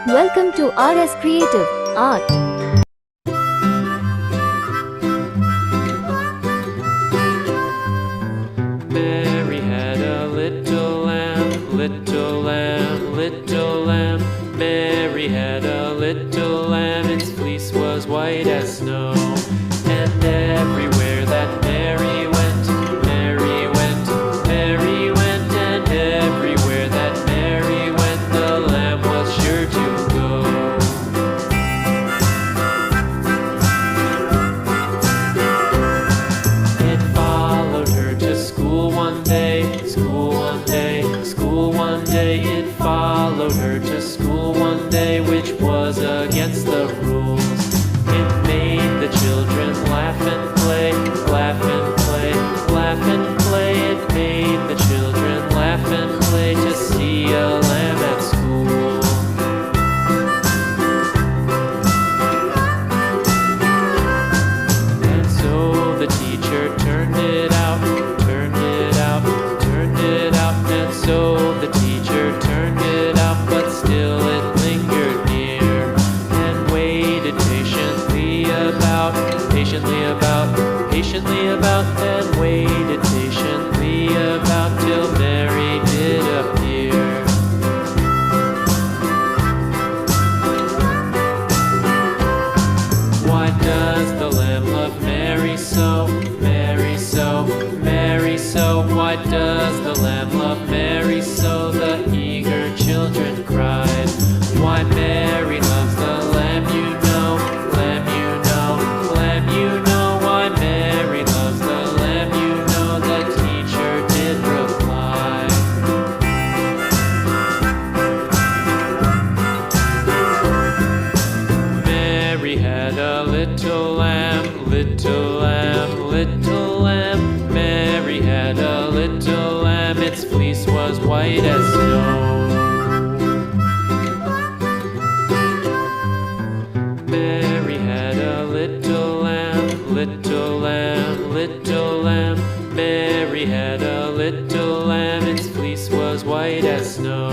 Welcome to RS Creative Art. Mary had a little lamb, little lamb, little lamb. Mary had a little lamb, its fleece was white as snow. And everywhere that Mary went, Mary went, Mary went. And everywhere that Mary went, the lamb was sure to go. It followed her to school one day, school one day, school one day. It followed her to school one day, which was against the rules. It made the children laugh and play, laugh and play, laugh and play. It made the children laugh and play to see a lamb at school. And so the teacher turned it out, turned it out, turned it out. And so the teacher turned it out, but still it lingered near and waited patiently about, patiently about, patiently about, and waited patiently about till Mary did appear. Why does the lamb love Mary so, Mary so, Mary so? Why does the lamb love Mary so? The eager children cried. Why Mary loves the lamb, you know, lamb, you know, lamb, you know. Why Mary loves the lamb, you know, the teacher did reply. Mary had a little lamb, little lamb, little lamb. Mary had a little lamb, its fleece was white as snow. Mary had a little lamb, little lamb, little lamb. Mary had a little lamb, its fleece was white as snow.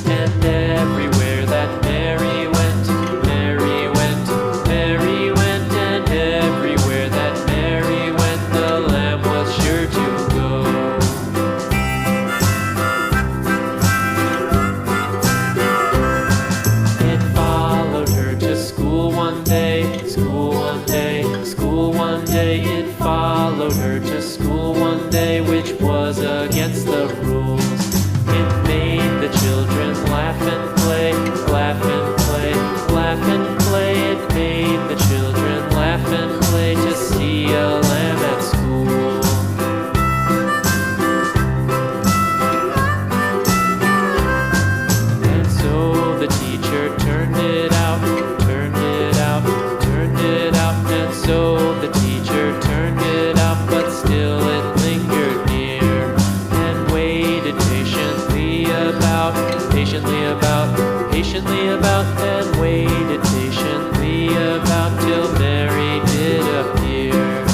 And everywhere that Mary went, Mary went, Mary went. And everywhere that Mary went, the lamb was sure to go. It followed her to school one day, school one day, school one day. It followed her to school one day, which was against the rules. It made the children laugh and play, laugh and play, laugh and play. It made the children laugh and play to see a lamb at school. And so the teacher turned it out, turned it out, turned it out. And so the teacher turned it out, but still it lingered near and waited patiently about, patiently about, patiently about, and waited patiently about till Mary did appear.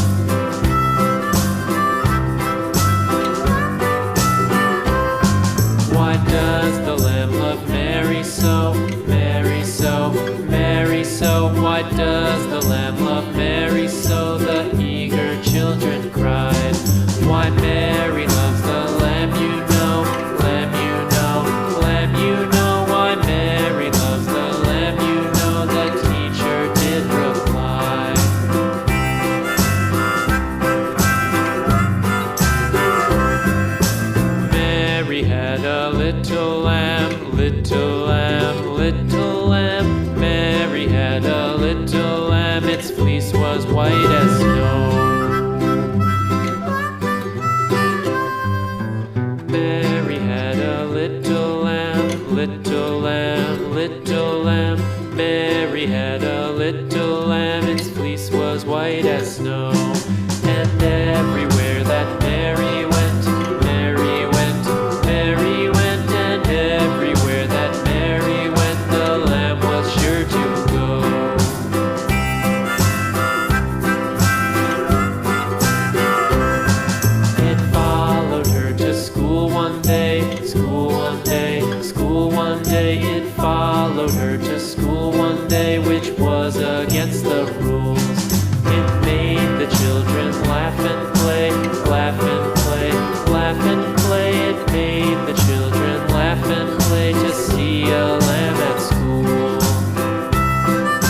Why does the lamb love Mary so, Mary so, Mary so? Why does the lamb love Mary so? The eager children cried. Why Mary loves the lamb, you know, lamb, you know, lamb, you know. Why Mary loves the lamb, you know, the teacher did reply. Mary had a little lamb, little lamb, little lamb. Mary had a little lamb, its fleece was white as snow. Mary had a little lamb, little lamb, little lamb. Mary had a little lamb, its fleece was white as snow. And everywhere that Mary went, Mary went, Mary went. And everywhere that Mary went, the lamb was sure to go. it followed her to school one day, which was against the rules.